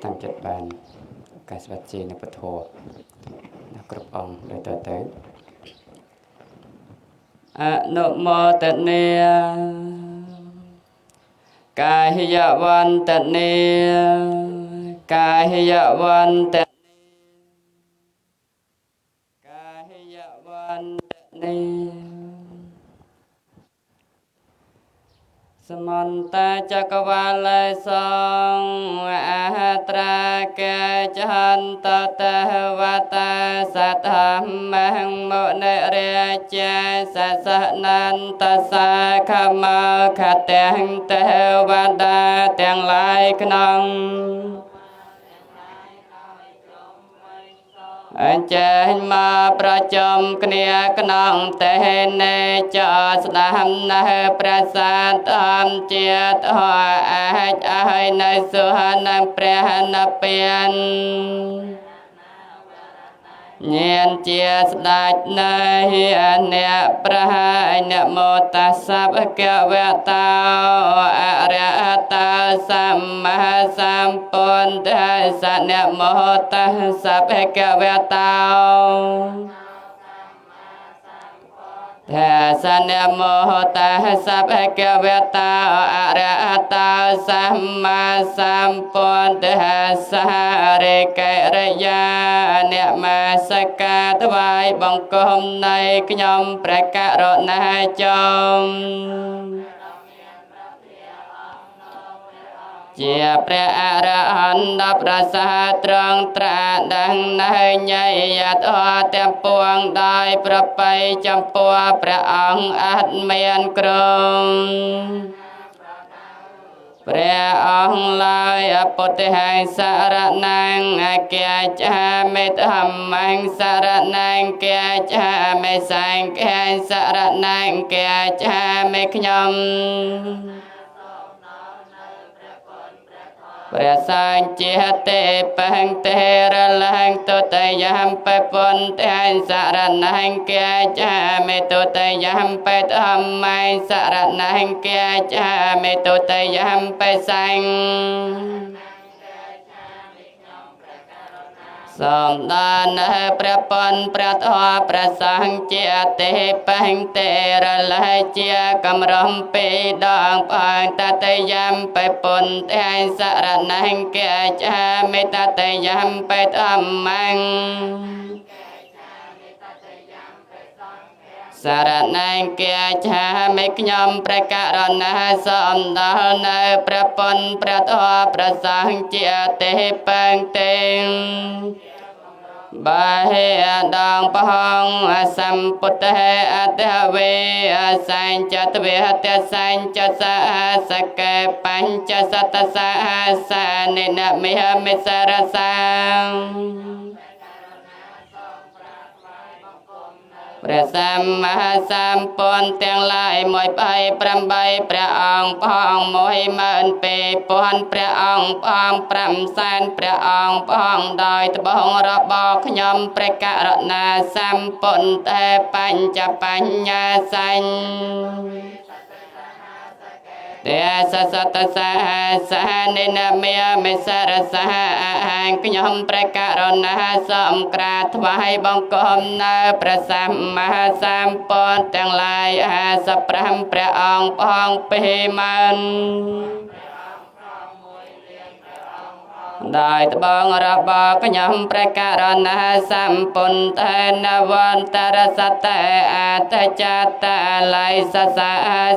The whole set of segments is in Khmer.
ตั้งจัดบานการสวัสดีในปฐมนักกรบองโดยต่อเติมอนุโมทเนียกายยวันตเนียกายยวันตกายยวันตเนียสมันตาจักวาลสองอาตราเกจันตตะวัตสัทธมังโมเนเรเจสัสนันตสาขมาขเตงเทวดาเตียงลายขนองอันเจนมาประจมเกลียกนองเตเนจอสนามนาประสาทธรรมเจียตหัวอาจอายในสุหนังเปรนเปียนเนียนเจียสดาจในเนประหายเนโมตัสสะภะคะวะโตอะระหะโตสัมมาสัมพุทธัสสะเนโมตัสสะภะคะวะโตทัสสะเนโมตัสสะภะคะวะโตอะระหะโตสัมมาสัมพุทธัสสะเรกะระยะเนมาสกาถวายบังคมในขยมประกาศนาจมเจียพระอรหันต์ประสาทตรังตราดังในใหญ่ยัดเต็มปวงได้ประไปจำปัวพระองค์อัดเมียนกรุงพระองค์ลอยอปุติหังสารนังเกียจามิธรรมังสารนังเกียจามิสังเกียสารนังเกียจามิขยมพระสังเจเตปังเตระลังตุตยัมปปุนเตสารนังเกียจามิตุตยัมปธรรมังสารนังเกียจามิตุตยัมปสังสมดานพระปนพระทอพระสังเจเตปังเตระลายเจียกำรมปีดองปังตตยัมไปปนเตสารนังเกจามิตตยัมไปธรรมังสารนังเกียจามิขยมประกาศนาสมดานพระปนพระทอพระสังเจเตปังเตบาเหดองปองสัมปุตเตอัตเวสัญจตเวทสัญจสะสะเกปัญจสัตตสะสะเนนะมิหมิสรสังพระสัมมาสัมพุทธเตียงลายมวยไปปรำใบพระองค์พองมวยมันเปปนพระองค์พองปรำแสนพระองค์พองดอยตะบงระบอกขยมประกาศนาสัมพุทธปัญจปัญญาสัญเตสสัตสะสะเนนะเมียมิสรสะหังขยมประกาศนาสมกราถวายบังคมนาพระสัมมาสัมพุทธทั้งหลายสพรมพระองค์พองเปมันได้ตบองระบอกขยมประกาศนาสัมพุทธนวันตรสัตตะอัตจัตตะไลสสะ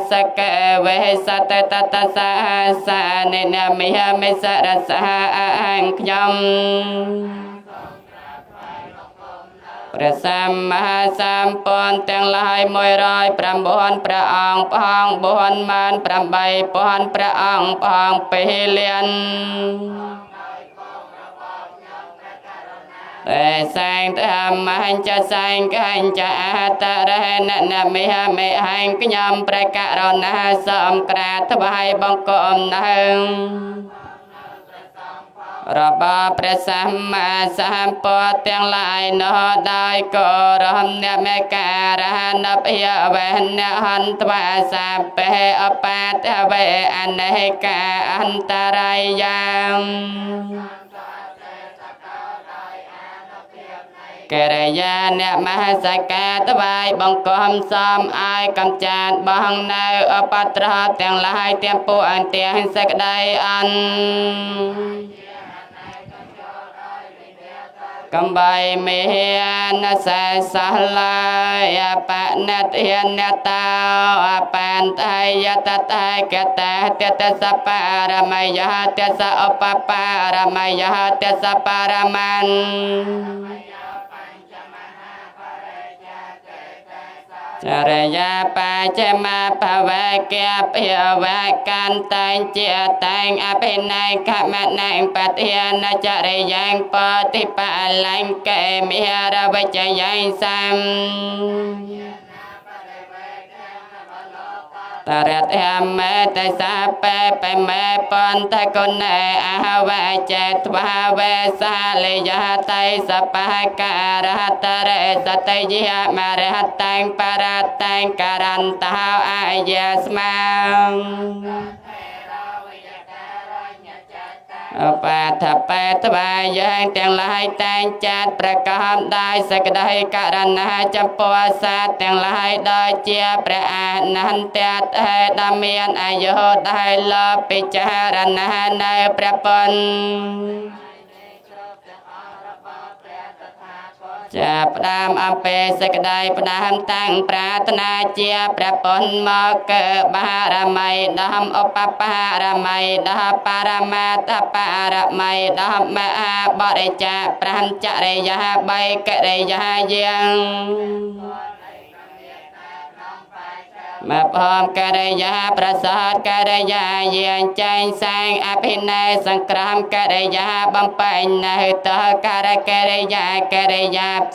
สะเกเวสตตตสะสะเนนะมิหมิสรสะอังขยมพระสัมมาสัมพุทธทั้งหลายมวยร้อยพระบุญพระองค์พองบุญมันพระใบบุญพระองค์พองเปเลียนแต่สังธรรมันจะสังกันจะอัตระนะนะมิหมิหังขยมประกาศนาสมกราถวายบังคมนังระบาพระสัมมาสัมพุทธทั้งหลายโนได้กรมเนเมการะนพยเวนเนหันตวาสัพเพอปาตเวอเนกาอันตรายยัง ករិយាអ្នកមហសកាថ្វាយបង្គំសមឲ្យកំចាត់បងនៅអបត្រោទាំងឡាយទាំងពួកអន្ទាំងសេចក្តីអន់កំបីមានសេសឡាយអបណតិនតោអបន្ថយតតេកតេទតសបរមយតសឧបបរមយតសបរមញ្ញចរិយាបច្ចមាភវកៈភិវកន្តជាតាំងអភិន័យខមណៃបទានចរិយ៉ាងបតិបលង្កេមិរវជយាយសំតរតហមេតសាពេបមេបន្តគុណអហវចេត្វាវេសាលយតៃសបការតរេសតយមរហតាំងបរតាំងករន្តោអាយាស្មាអបាថបេតវាយ៉ាងទាំងឡាយតែងចាត់ប្រកបដោយសេចក្តីករណាចំពោះសាស្ត្រទាំងឡាយដោយជាព្រះអនន្តតហេដ៏មានអាយុដែលលើពិចារណានៅព្រះពុទ្ធចាប់ផ្ដើមអំពីសេចក្តីផ្ដើមតាំងប្រាថ្នាជាព្រះពុទ្ធមកកើបារមីដំឧបបារមីដំបរមត្តបារមីដំមហាបរិច្ចា5ចរិយា3កិរិយាយ៉ាងមកព្រមកិរិយាប្រសោតកិរិយាយាងចែងសាងអភិន័យសង្ក្រាមកិរិយាបំពេញនៅតការកិរិយា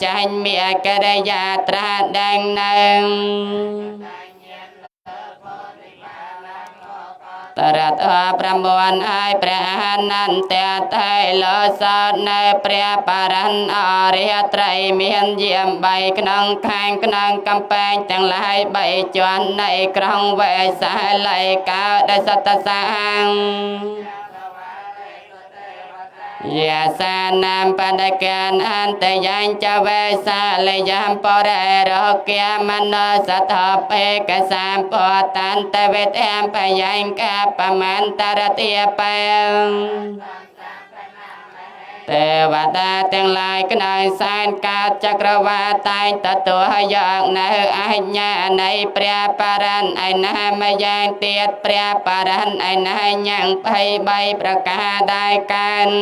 ចាញ់មានកិរិយាត្រាដែងនឹងតរត9ហើយព្រះអនន្តតេលោសោតនៅព្រះបរិញ្ញអរិយត្រីមានយាម3ក្នុងខាងក្នុងកំពែងទាំងឡាយ3ជាន់នៃក្រុងវេសាល័យកោដសតសាងយាសានាមបដកានអន្តយ៉ាងចវេសាលយ៉ាងបរិរោគយមនោសថបេកសាមពតន្តវេទអមបយ៉ាងកបមន្តរតិបែទេវតាទាំងឡាយក្នើសែនកាតចក្រវាតែងទទួលយកនៅអញ្ញានៃព្រះបរិញ្ញឯណាម្យ៉ាងទៀតព្រះបរិញ្ញឯណាញ៉ាំង23ប្រការដែរកាន់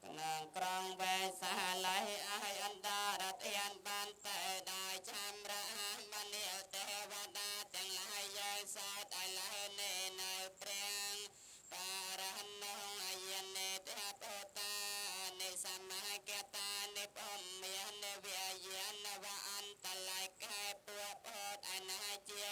ក្នុងក្រុងវេសាល័យអហិអន្តរធានបានតែដោយចាំរហមនិលទេវតាទាំងឡាយយើងសោតឥឡូវនេះនៅព្រះបរិញ្ញអយនេតបោតានិសមកតានិពមមានវិយានវអន្តល័យកែពួបអត់អនាជា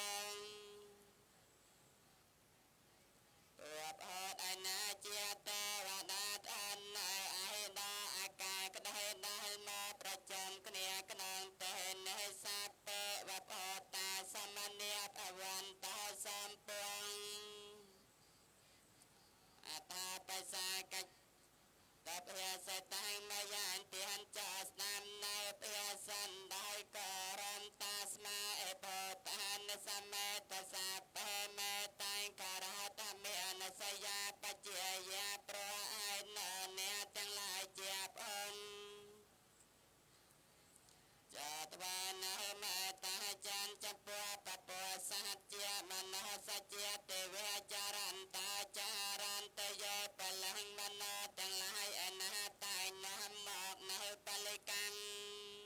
ពួបអត់អនាជាទេវតាឋាននៅអហិតាអាកាក្តីដែលមកប្រចាំគ្នាក្នុងទេនិសាពេវបោតាសមនីភវន្តសម្ពងអតាបិសាកិច្ចតព្រះសេតាំងមយានទានចស្នាមនៅព្រះសណ្ដាយកករំតាស្មាអេបោតានសមេតសាបេមេតាំងការតមេអនសយាបជាយាប្រឯនអ្នកទាំងឡាយជាបងចតវានៅមេតាចានចំពោះបពោសច្ចជាមនោសច្ចជាទេវចរន្តចារន្តយេបលង្មនោទាំងឡាយអនាតែងនាំមកនៅបលិកម្ម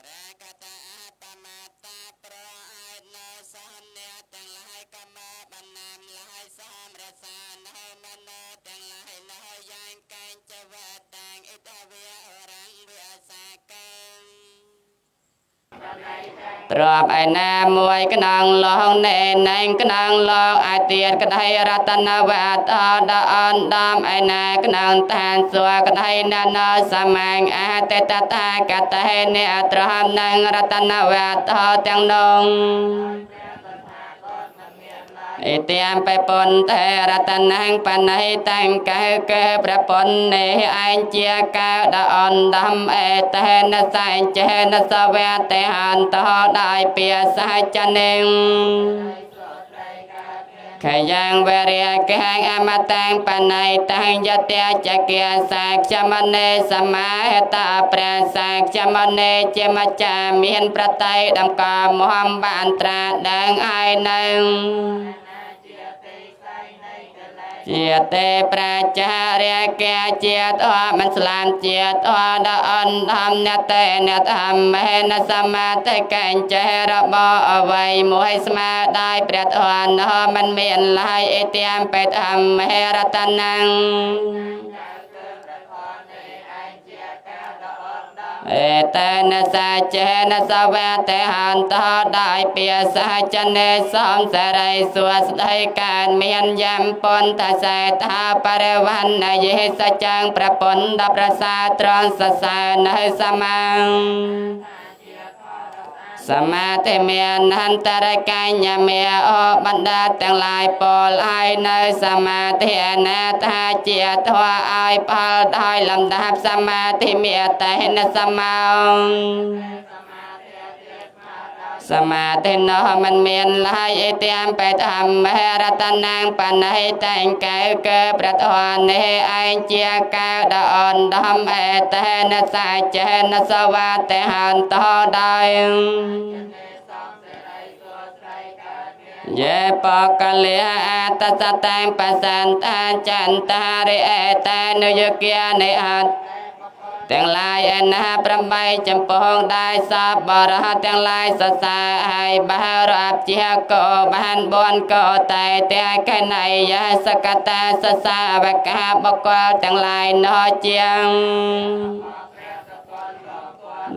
រាកតាបមតាប្រឯនៅសហអ្នកទាំងឡាយកម្មបណ្ណាមឡាយសំរសានៅមនោទាំងឡាយនៅយ៉ាងកែងចវតាំងអិតវិអរង្វិអសាកាទ្របឯណាមួយក្នុងលោកណែណែងក្នុងលោកអាទានក្តីរតនវត្តដអនដំឯណាក្នុងឋានសួគ៌ក្តីណណសម្ងអតេតតាកតេអ្នកត្រហមនឹងរតនវត្តទាំងនោះ อิเตียมไปปนเทระตนังปันให้ตังเกเกประปนเนอันเจียกาดอนดำเอเตนสัยเจนสเวเตหันตอได้เปียสัจเนงขยังเวรียแกงอมตังปันให้ตังยเตียจะเกียสักจมเนสมาตาเปรสักจมเนเจมจามีนประไตดำกามหอมบานตราดังไอนังเจียเตปราจาเรียแกเจียตอมันสลามเจียตอดอนทำเนเตเนธรรมเมนสมาเตกันเจระบอไว้มวยสมาได้เปรตอนมันเมียนลายเอเตียมไปทำเมรัตนังเอเตนะสัจเจนะสเวเตหันตอได้เปียสัจเนสอมสไรสวสได้การเมียนยำปนตาใสตาปรวันนเยสจังประปนดับประสาตรอนสสานสมังสมาธิเมียนันตระกัญญาเมียอบรรดาทั้งหลายปอลไอในสมาธินาทาเจียทวาไอปอลได้ลำดับสมาธิเมียแต่นสมาสมาธินมันเมียนลายเอเตียมไปทำเมรัตนังปันให้แต่งเกเกประทานเนไอเจียกาดอนดำเอเตนสาเจนสวัสเตหันตอได้เยปกเลียตัสตังปัสสันตาจันตาเรเอเตนยเกียในอัตទាំងឡាយឯណា8ចំពងដែរសពបរហទាំងឡាយសរសើរហើយបារាប់ជាក៏បានបនក៏តែតែកណៃយាសកតាសសាវកាបកលទាំងឡាយនោះជាង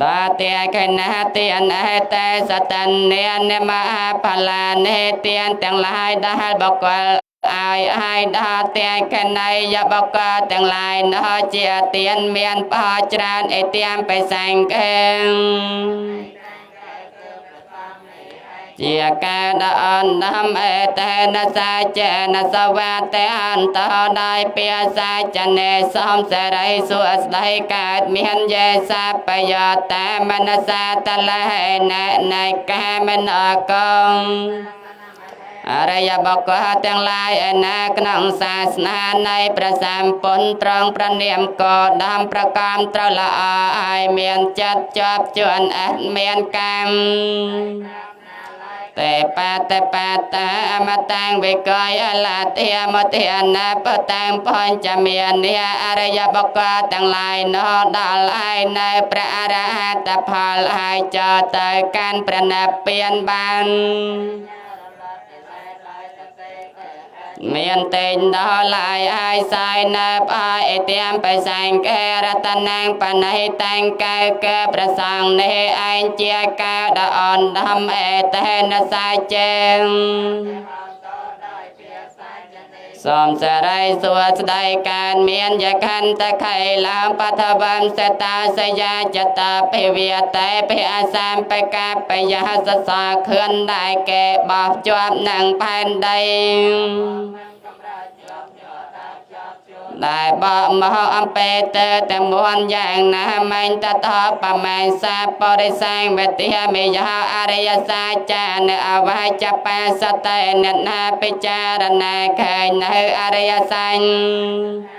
ដាតែកណាទានអេតេសតនេនមហាផលានេទានទាំងឡាយដែលបកលai đã tiền cái này ya bọcទាំងឡាយនោះជាទានមានបោច្រើនអេទៀមបិសង្កេជាការដអនដំអេតេនសាចេនសវាតេអន្តោដោយពាសាចនេសំសរិសុស្ដីកើតមានយេសាបយោតាមនសាតលហេណនៃកាមិនអកងអរិយបុគ្គលទាំងឡាយឯណាក្នុងសាសនានៃព្រះសម្ពុទ្ធត្រង់ប្រនាមក៏ដំប្រកម្មត្រូវល្អឲ្យមានចិត្តជាប់ជួនអត់មានកម្មតែបាតាអមតាំងវិកយអលតិមតិអនាបតាំងបញ្ចមាននិអរិយបុគ្គលទាំងឡាយនោះដល់ហើយនៅព្រះអរហត្តផលហើយចូលទៅកាន់ព្រះនិព្វានបានមានតែងដល់ឡាយហើយសាយនៅផ្អើអេទៀមបិសង្កេរតនាងបណៃតាំងកែកែប្រសងនេះឯងជាកែដអនដំអេតេនសាចេងសូមសរិសុស្ដីការមានយខន្តខៃឡាបថវំសតាសយាចតភិវិតេភិអសាមបកាបយសសខឿនដែលកែបោះជាប់នឹងផែនដីដែលបកមកអំពេទៅតែមួនយ៉ាងណាមិញតតបមាសាបរិស័យវតិមេយអរិយសាចានអវចបាសតេនណាពិចារណាឃើញនៅអរិយសញ្ញ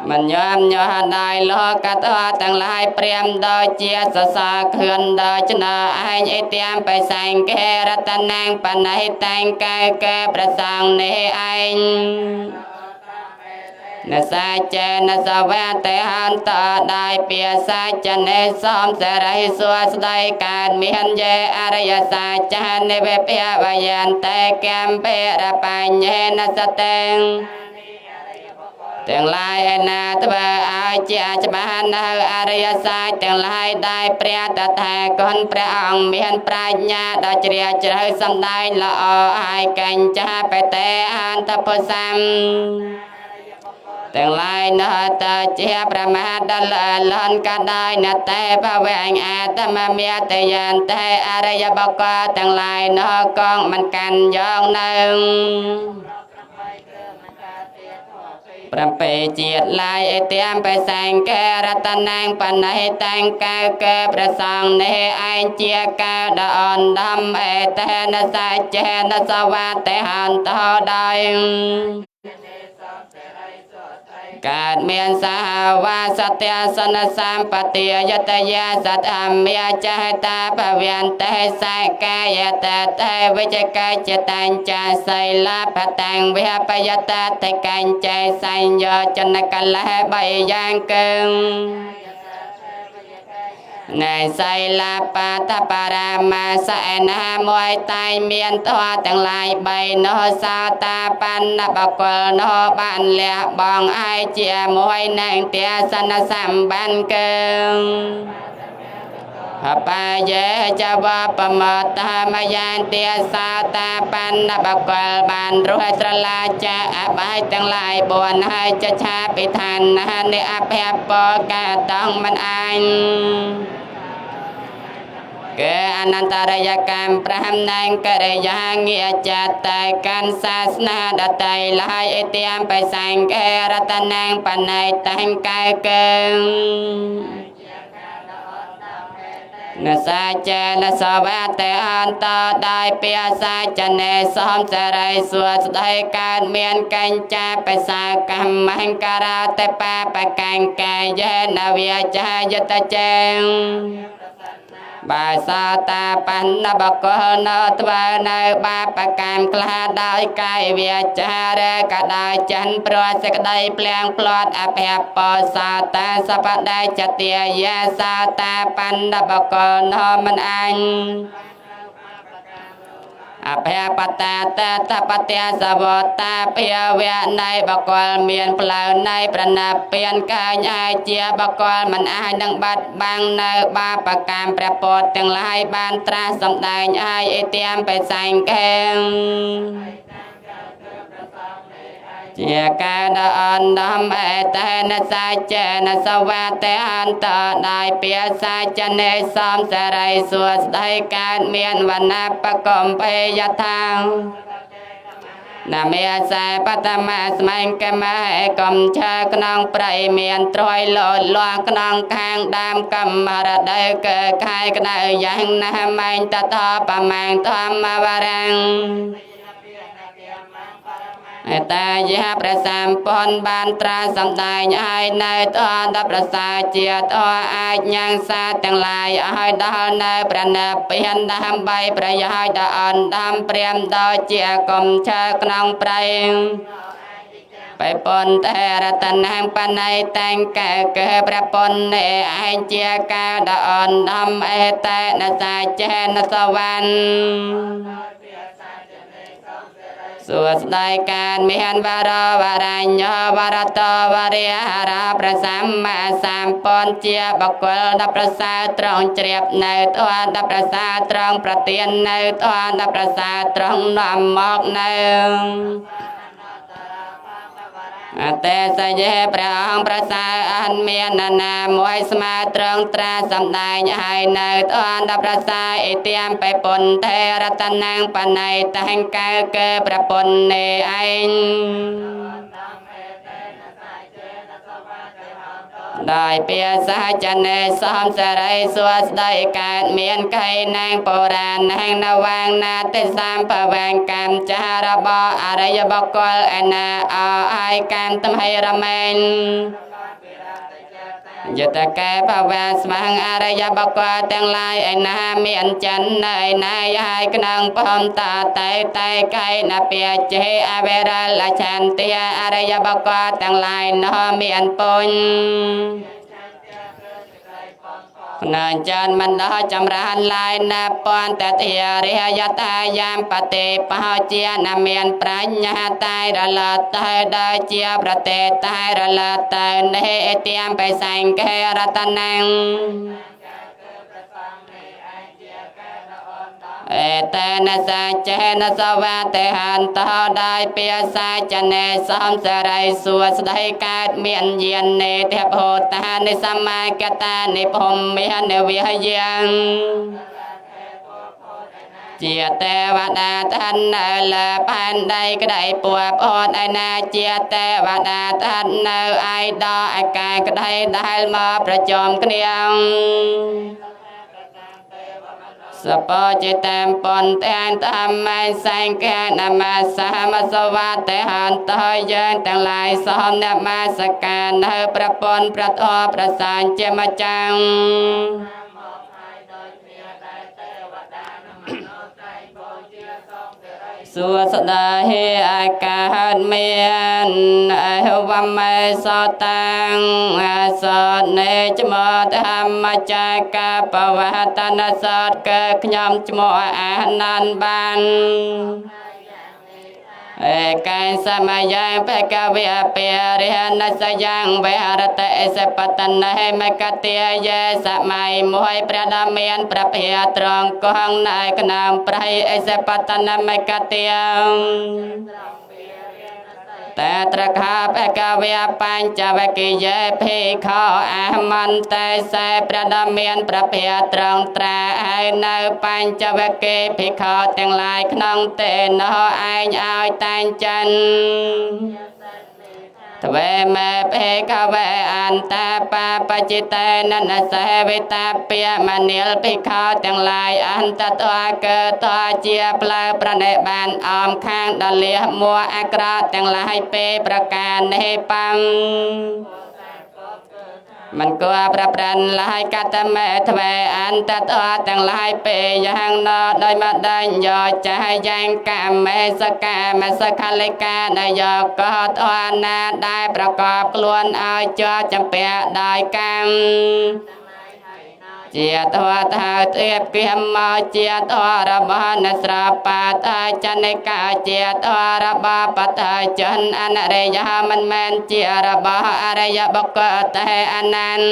មិនញោមញោដែរលោកតទាំងឡាយព្រាមដោយជាសសរខឿនដោយឆ្នោឯងអេទៀមបិសង្កេរតនាងបណៃតាំងកែកែប្រសងនេះឯងនសាចេនសវាតេហន្តដោយពាសាចនេសំសរិសុស្ដីកើតមានយេអរិយសាចានិវេភវយន្តេកម្មពេរបញ្ញេនសតេងទាំងឡាយឯណាធ្វើឲ្យជាច្បាស់នៅអរិយសាស្ត្រទាំងឡាយដែលព្រះតថាគតព្រះអង្គមានប្រាជ្ញាដ៏ជ្រាលជ្រៅសម្ដែងល្អហើយកញ្ចាបតេអន្តពុសੰត ទាំងឡាយនៅតែជាប្រមាទដល់លន់ក៏ដោយណតែបវែងអាតមមេតយានតែអរិយបកទាំងឡាយនៅកងមិនកាន់យកនៅ7ជាតិឡាយអេតាមបេសែងកែរតនាងបណៃតាំងកៅកែប្រសងនេះឯងជាកៅដអនដំអេតេនសាចេនសវតេហន្តោដោយកើតមានសហវាសត្យសនសម្បទាយតយាសតអមេចេតាភវន្តេសកាយតតេវិជកចតាញ់ចាសីលាបតាំងវិបយតតេកញ្ចេសញ្ញចនកលះបៃយ៉ាងកឹងណែសីលាបាតបារាមាសឯណាមួយតែមានធម៌ទាំងឡាយ3នោះសោតាបណ្ណបកលនោះបានលះបងឲ្យជាមួយនឹងទាសនសម្បានកឹងអបាយេចវបមតមយានទាសោតាបណ្ណបកលបានរស់ត្រឡាចាអបាយទាំងឡាយ4ហើយចឆាពិឋានណានិអភៈបកាតងមិនអញកែអនន្តរយកម្ម5ណែងកិរិយាងារចាតតែកាន់សាសនាដតៃឡាយអេតាមបេសែងកែរតនាងបណៃតាំងកែកឹងនសាចេនសវតេអន្តដោយពាសាចនេសំសរិសួស្ដីកើតមានកញ្ចាបេសាកម្មង្ការតេបាបកង្កាយេនវិជាយតចេងបាសាតាបណ្ណបកលនៅត្វានៅបាបកម្មក្លាដោយកាយវាចារក៏ដោយចិនប្រសេចក្តីភ្លៀងផ្្លាត់អភៈបសាតាសបដៃចតិយាសាតាបណ្ណបកលនៅមិនអញអភៈបតាតតបតិសវតាភិវៈនៃបកលមានផ្លូវនៃប្រណិពៀនកាញឲ្យជាបកលមិនអាចនឹងបាត់បាំងនៅបាបកម្មព្រះពុទ្ធទាំងឡាយបានត្រាស់សម្ដែងឲ្យអេតាមបេសែងកែងជាការដអនដំអេតេនសាចេនសវតេអន្តដោយពាសាចនេសំសរិសួស្ដីកើតមានវណ្ណបកំភេយថាណាមេសាបតមស្មែងកមឯកំឆាក្នុងប្រៃមានត្រយលោតលាស់ក្នុងខាងដើមកម្មរដូវកើខែក្តៅយ៉ាងណាស់ម៉ែងតតប្រមាណធម្មវរាំងអតាយាព្រះសម្ពន្ធបានត្រាស់សម្ដែងឲ្យនៅតអប្រសាជាតអាចញ៉ាំងសាទាំងឡាយឲ្យដល់នៅប្រណិពៀនដើម្បីប្រយោជន៍ដល់អនដំព្រាមដល់ជាកំឆើក្នុងប្រៃបៃពនតេរតនាងបណៃតាំងកែកែព្រះពនឯងជាកាដអនដំអេតេនសាចេនសវណ្ណសួស្ដីការមានវរវរញ្ញវរតវរិហរាព្រះសម្មាសម្ពុទ្ធជាបុគ្គលដ៏ប្រសើរត្រង់ជ្រាបនៅធម៌ដ៏ប្រសើរត្រង់ប្រទាននៅធម៌ដ៏ប្រសើរត្រង់នាំមកនៅអតេសយេព្រះអង្គប្រសើរអនមានណាមួយស្មើត្រង់ត្រាសម្ដែងឲ្យនៅធម៌ដ៏ប្រសើរអេតាមបេពុនថេរតនាងបណៃតាំងកៅកែព្រះពុននេះឯងដោយពាសាចនេសំសរិសួស្ដីកើតមានកៃនាងបុរាណនាងនវាងណាទិសម្ភវាងកម្មចារបស់អរិយបុគ្គលឯណាអឲ្យកម្មទំហិរមែងយតកែបវាស្មាំងអរិយបុគ្គលទាំងឡាយឯណាមានចិននៅឯណាឲ្យក្នុងផមតតែកៃណពាចេអវេរលឆន្ទាអរិយបុគ្គលទាំងឡាយនោះមានពុញណាចានមិនដោះចម្រើនឡាយណាពន្តតិរិយតាយាមបតិបោជាណាមានប្រាជ្ញាតែរលត់តែដោយជាប្រទេតែរលត់តែនេះអទាមបេសែងកែរតនាង แต่นสัจเจนสวัสดิหันตอได้เปียสัจเนสอมสไรสวสได้การเมียนเยียนเนเทพโหตาในสมากตาในพมเมียนวิหยังเจียเตวดาทันเนลพันได้ก็ได้ปวบอดไอนาเจียเตวดาทันเนไอดอไอกายก็ได้มาประจอมเกลียงสปอจิตามปนแทนทำไม่สังแกนามาสามาสวัสดิหันตอยเยินต่างหลายสอมนามาสการเนประปนประทอประสานเจมจังสุสดาเฮอากาศเมียนวัมเมสตังสดเนจมอธรรมจักรปวัตนสดเกิดยมจมออานันบันกายสมัยยังเปกเวียเปียริหนัสยังเวหรตเอสปตันในมกเตียเยสมัยมวยประดาเมียนประเพียตรองกองในขนามไพรเอสปตันมกเตียแต่ตระคาเปกเวียปัญจวัคคีย์เพขออามันแต่ใส่ประดาเมียนประเพียตรองตราให้ในปัญจวัคคีย์เพขอแต่งลายขนองเตนอไอเอาตันจันทเวเมเพขเวอันตาปาปจิตนันเสวิตาเปียมเนียลเพขอแต่งลายอันตตัวเกิดตัวเจียเปลาประเนบานออมข้างดเลียมัวอักราแต่งลายเปประการในปังมันก็ประปรันลายกัตเมทเวอันตตัวแต่งลายเปยังนอโดยมาได้ยอใจยังกามเมสกามสคาลิกาได้ยอก็ตัวนาได้ประกอบกลวนเอาจอจำเปียได้กามเจียตัวทาเทียบเกียมมาเจียตัวระบานสราปาตาจันกาเจียตัวระบาปตาจันอันเรยามันแมนเจียระบาอะไรยบกเตอนัน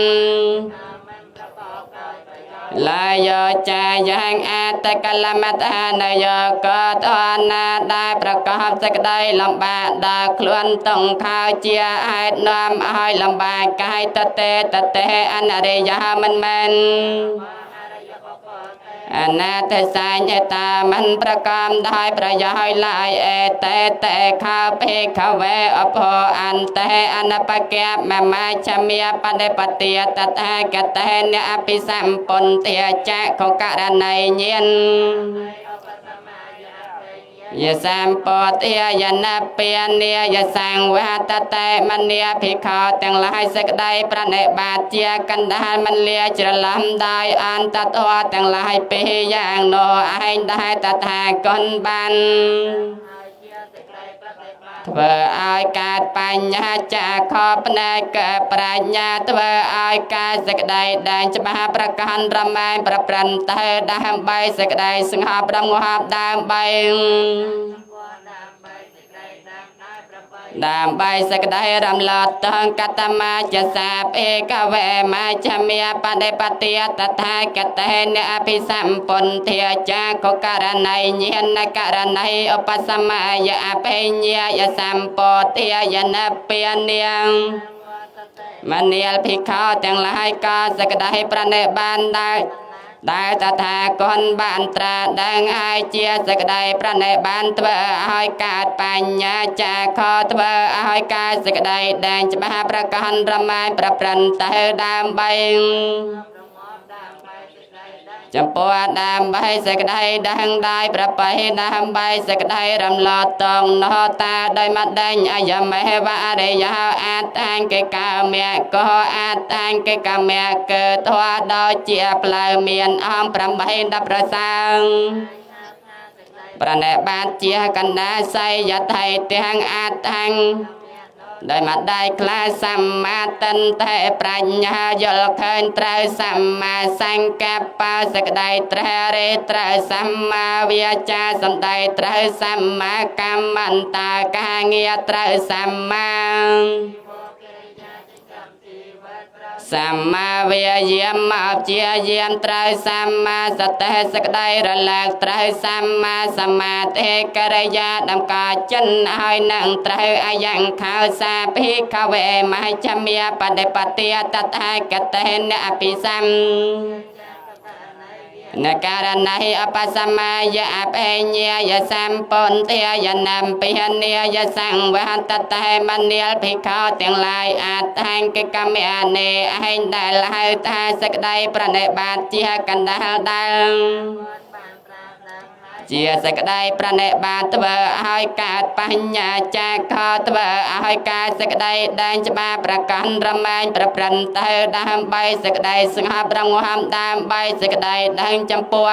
ลายจายังอาตกลมัตานายกตอนาได้ประกอบสกได้ลำบากได้คลวนต้องข้าวเจียให้นำให้ลำบากกายตะเตอันเรยามันแมนอนาเทสายตามันประกอบได้ประยายลายแต่ข้าวเพขเวอภอันแต่อนาปเกบมาชเมียปเดปเตียตถากตเนอภิสัมปนเตียจักของกะระในเย็นยะสัมปเตียยนาเปียเนียยะสังวะตะเตมันเนียภิกขแต่งลายสกได้ประเนบาเจียกันดานมันเลียจรลำได้อันตะตัวแต่งลายเปียอย่างโนไอได้ตถากนบันเพื่อเอาการปัญญาจากขอบในเกิดปรัญญาเพื่อเอาการสกได้ดังจะมาประกันรำไมประปรันเตดามใบสกได้สังหาประงหาดามใบดามใบสกได้รำลอดตังกัตมาจะสาบเอกเวมาชเมียปเดปเตียตถากตเนอภิสัมปนเทียจากการในเยียนการในอุปสมายะเปญญยสัมปเตียยนเปียเนียงมันเนียลภิกขาแต่งลายกาสกได้ประเนบานได้ตถากนบานตราดังไอเจียสกได้ประเนบานตัวไอกาดปัญญาจากขอตัวไอกาสกได้แดงจะมาประกันรำไมประปรันเตดามใบจำปวดดามใบสกได้ดังได้ประไปดามใบสกได้รำลอดตองนอตาโดยมัดดังอายมเฮวะเรยาอาตังเกกาเมียก็อาตังเกกาเมียเกิดตัวดอเจียปลายเมียนอ้อมประใบดับประสังประเนบาเจียกันดาไซยะไทยเตียงอาตังได้มาได้คลาสัมมาตันเตปรัญญายลเคินตราสัมมาสังกัปปะสกได้ตราเรตราสัมมาวิจาสัมได้ตราสัมมากัมมันตากาเงียตราสัมมาส សម្មាវាយាមមកជាយាមត្រូវសម្មាសតិសក្តីរលឹកត្រូវសម្មាសមាធិកិរិយាដំកចិនហើយនឹងត្រូវអាយ៉ាងខោសាភិក្ខវេមហច្ឆមាបដិបទាតថាគតេនអភិសម្នការណៃអបសម្មាយអបេញ្ញាយសម្ពន្ទាយណាំពិហនីយសង្វហតតេមនាលភិក្ខុទាំងឡាយអដ្ឋានកិកម្មអនេឯងដែលហៅថាសក្តីប្រណិប័តជាកណ្ដាលដែលជាសក្តីប្រណិប័តធ្វើឲ្យកើតបញ្ញាចាខធ្វើឲ្យកើតសក្តីដែងច្បាប់ប្រកាន់រមែងប្រព្រឹត្តទៅដើម្បីសក្តីស្ងប់រងាប់ដើម្បីសក្តីដែងចំពោះ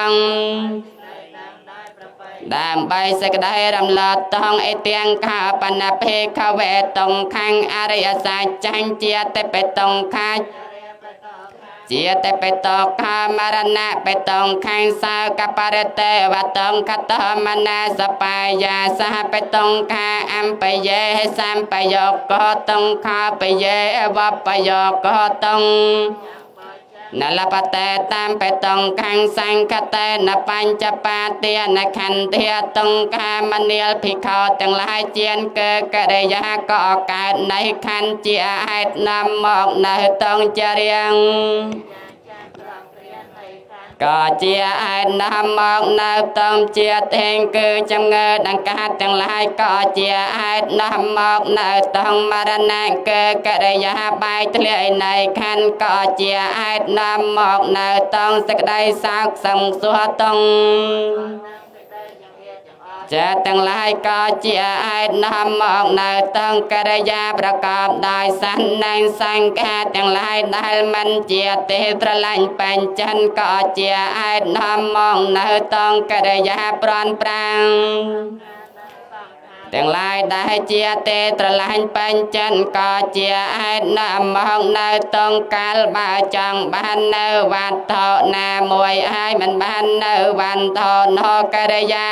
ដើម្បីសក្តីរំលត់តងអេទៀងខាបណភេខវេតងខាងអរិយសាចាញ់ជាតេបេតងខាជាតេបេតោខាមរណៈបេតងខាងសោកបរតេវតងកតមនាសបាយាសហបេតងខាអំបយេសម្បយោកតងខាបយេវបយោកតងនលបតេតាមបេតងខាងសង្កតេនបញ្ចបាទានខន្ធាតងខាមនាលភិក្ខុទាំងឡាយជាកើកិរិយាក៏កើតនៃខន្ជាហេតុនាំមកនៅតងចរៀងក៏ជាហេតុនាំមកនៅតងជាទេងគឺចំងើដង្កាត់ទាំងឡាយក៏ជាហេតុនាំមកនៅតងមរណៈគឺកិរិយាបាយធ្លាយនៃខណ្ឌក៏ជាហេតុនាំមកនៅតងសក្តីសោកសង្សួរតងចាទាំងឡាយក៏ជាហេតុនាំមកនៅតងកិរិយាប្រកបដោយសន្និសង្ខារទាំងឡាយដែលមិនជាទេត្រឡាញ់បញ្ចិនក៏ជាហេតុនាំមកនៅតងកិរិយាប្រន់ប្រាំងទាំងឡាយដែលជាទេត្រឡាញ់បញ្ចិនក៏ជាហេតុនាំមកនៅតងកាលបើចង់បាននៅវត្ថុណាមួយហើយមិនបាននៅវត្ថុនោះកិរិយា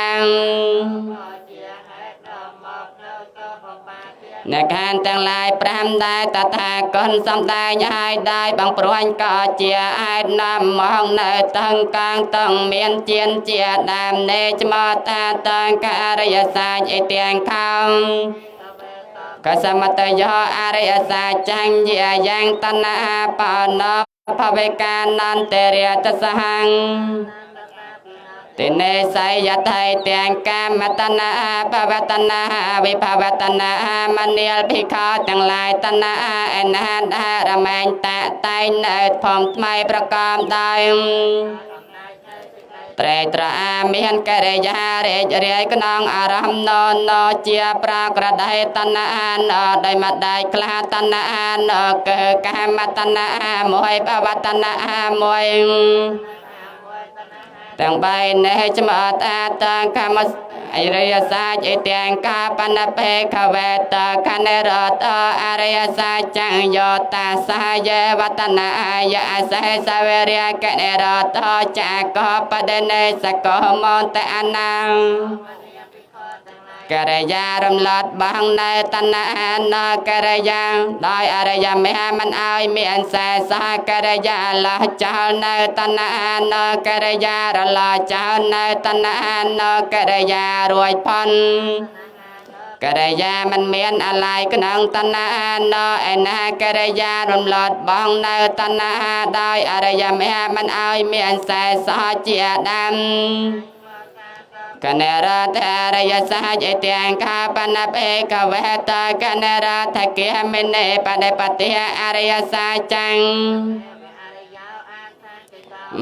អ្នកខានទាំងឡាយ5ដែរតថាគតសំដែងឲ្យដែរបងព្រួញក៏ជាហេតុនាំមកនៅតឹងកាងតឹងមានជាជាដើមនេចមកតាតឹងការិយសាចអីទាំងខំកសមតយោអរិយសាចាញ់យាយ៉ាងតណាបណភវេកានន្តរិយតសហੰតិនេសយថៃទាំងកាមតនាភវតនាវិភវតនាមនាលភិក្ខុទាំងឡាយតនាអនានរមែងតាតែងនៅផងថ្មីប្រកបដោយត្រេត្រអាមានកិរិយារេចរាយក្នុងអារម្មណ៍ណជាប្រក្រតីតនាណដោយមកដៃក្លាតនាណកើកាមតនាមួយភវតនាមួយទាំងបីនេះចមតអាតកាមអរិយសាចអទាំងកាបណភេខវេតកណរតអរិយសាចញ្ញយោតាសាយវតនាយអសេសវេរិយកណរតចាកបដិនេសកមន្តអនាកិរិយារំលត់បងនៅតណាណកិរិយាដោយអរិយមេមិនឲ្យមានសែសកិរិយាលះចោលនៅតណាណកិរិយារលចោលនៅតណាណកិរិយារួចផុនកិរិយាមិនមានអាល័យក្នុងតណាណឯណាកិរិយារំលត់បងនៅតណាដោយអរិយមេមិនឲ្យមានសែសជាដើមកណរតរិយសាចទាំងខាបណបេកវេតកណរតគិមិនេបដិបតិអរិយសាចង្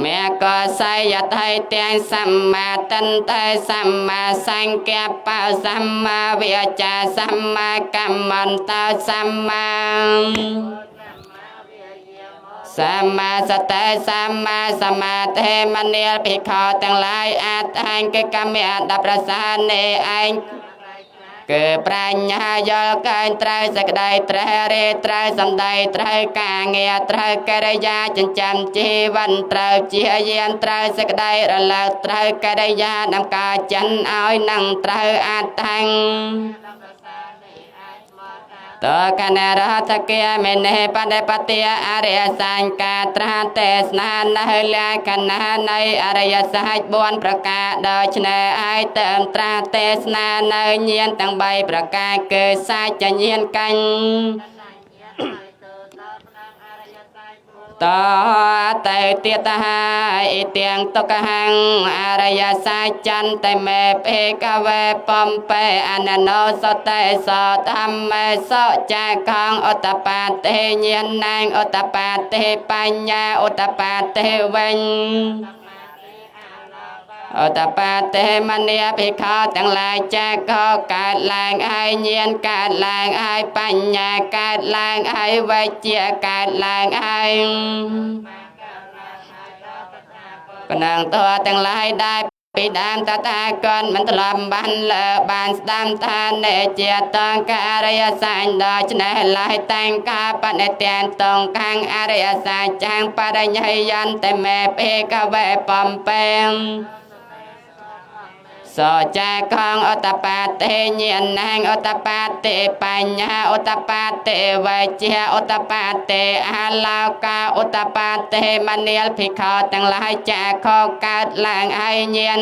មេកស័យថៃទាំងសម្មាតន្តេសម្មាសង្កេបសម្មាវិជ្ជាសម្មាកម្មន្តសម្មាសម្មាសតិសម្មាសមាធិមនាលភិក្ខុទាំងឡាយអដ្ឋានកិកម្ម10ប្រសានេឯងគឺប្រាជ្ញាយល់កែងត្រូវសក្តីត្រូវរេត្រូវសំដីត្រូវការងារត្រូវកិរិយាចិញ្ចឹមជីវិតត្រូវជាយានត្រូវសក្តីរលឹកត្រូវកិរិយាដំកើចិនឲ្យនឹងត្រូវអដ្ឋាន Tơ ca nè ra thắc kia mê nê pa đê pa tia a rê sanh ca tra tê sna na hê la ca na nay a rê sanh buôn pra ca đơ chne ai tơm tra tê sna na nhiên tăng bay pra ca kê sa cha nhiên canh ta tê tiết ta hai tiếng tô ca hăng a rê sanh chan tê mê pê ca vê pom pê anano so tê so tham mê so cha khang ô ta pa tê nhiên nang ô ta pa tê panya ô ta pa tê vinh ô ta pa tê mania bhi kho tăng lại cha kho cả làng ai nhiên cả làng ai panya cả làng ai vây chia cả làng ai nàng to tăng lại đại bị đam ta ta con mình làm ban lợ ban đam ta để chia tông cả area sang đó cho nên lại tăng cả bạn để tiền tông khang area sang trang pa đây nhảy dân tại mẹ pe cả về pom pen so cha con ô ta pa tê nhiên nang ô ta pa tê panya ô ta pa tê về chia ô ta pa tê a lao ca ô ta pa tê maniel phi kho tăng lại cha kho cả làng ai nhiên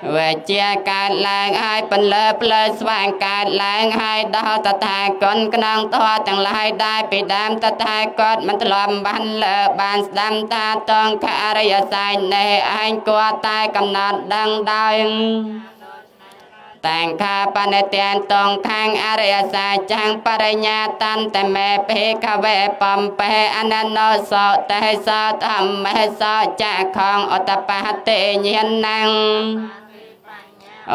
về chia cả làng ai phần lớp lớp vàng cả làng ai đó ta ta con năng to tăng lại đại bị đam ta ta con mình làm ban lợ ban đam ta tông cả rây sai nè anh qua tay cầm nát đang đau tàng kha pan tiền tông khang area sa trang paranya tan te me pe ka ve pom pe anano so te so tham me so cha khong otapa te nhiên năng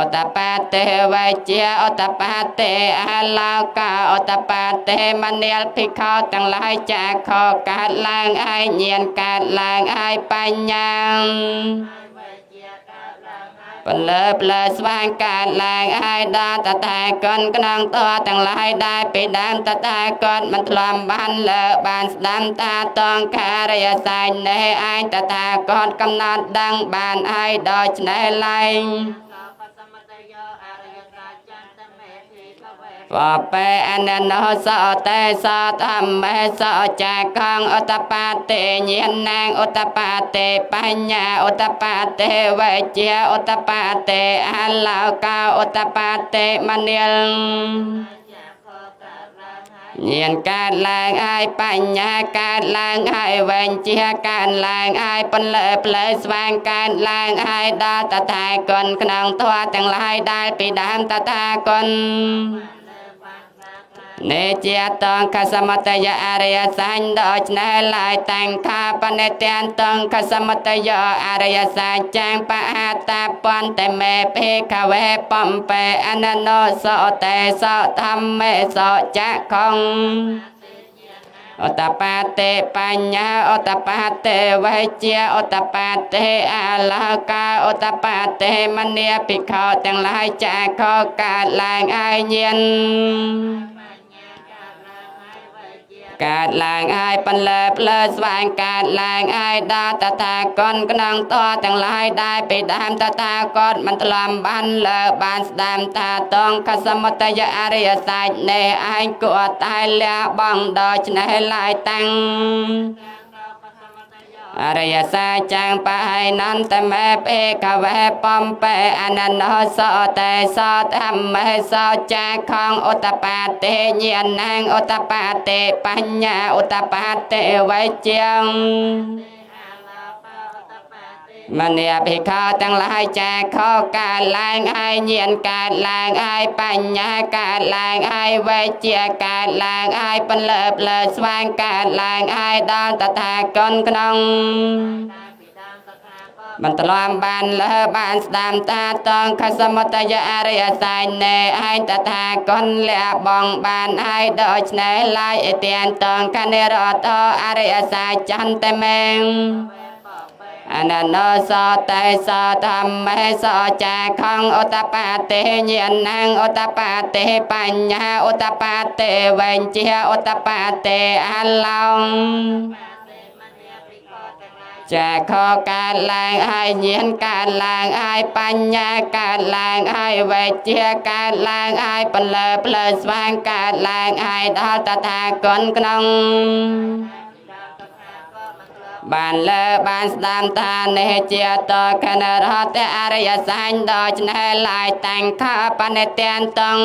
otapa te vai chia otapa te alao ka otapa te maniel phi kho tăng lai cha kho cả lang ai nhiên cả lang ai panyang phần lớp là vang cả làng ai đa ta ta con năng to tăng lại đại bị đam ta ta con mình làm ban lợ ban đam ta tông cả rây sai nè ai ta ta con cầm nát đăng ban ai đòi nè lại và pe anh nó sợ tê sợ thầm mê sợ cha con ô ta pa tê nhiên nang ô ta pa tê panya ô ta pa tê về chia ô ta pa tê a lao cao ô ta pa tê maniel nhiên cả làng ai panya cả làng ai về chia cả làng ai phân lệ lệ vang cả làng ai đa ta ta con năng thoa tăng lại đại bị đam ta ta con nê chia tông ca samataya area sang đó nè lại tăng kha pan tiền tông ca samataya area sang trang pa ta pon te me pe ka ve pom pe anano so te so tham me so cha không otapa te panya otapa te vai chia otapa te alaka otapa te mania pi kho tăng lại cha kho cả làng ai nhiên cả làng ai pan lợp lợp vàng cả làng ai đa ta ta con năng to tăng lại đại bị đam ta ta con mình làm ban lợp ban đam ta tông ca samataya area sai nè anh của tai lẹ bằng đôi nè lại tăng area sa trang pa hai nan te me pe ka ve pom pe anano so te so tham me so cha khong otapa te nhiên nang otapa te panya otapa te vai chiang mania bhi kho tăng lại cha kho cả làng ai nhiên cả làng ai panya cả làng ai vai chia cả làng ai phân lợp lợp vang cả làng ai đa ta ta con nong mình làm ban lỡ ban đam ta tông ca samataya area sai nè ai ta ta con lẹ bong ban ai đôi nè lại tiền tông ca nè rọ to area sai chan te men anano so te so tham me so cha khong otapa te nhiên nang otapa te panya otapa te ven chia otapa te along ចាខកើតឡើងហើយញាណកើតឡើងហើយបញ្ញាកើតឡើងហើយវិជ្ជាកើតឡើងហើយពលើផ្លូវស្វាងកើតឡើងហើយដល់តថាគតក្នុងបានលើបានស្ដាំថានេះជាតកណរតអរិយសញ្ញដូច្នេះឡាយតាំងខាបនិទានតង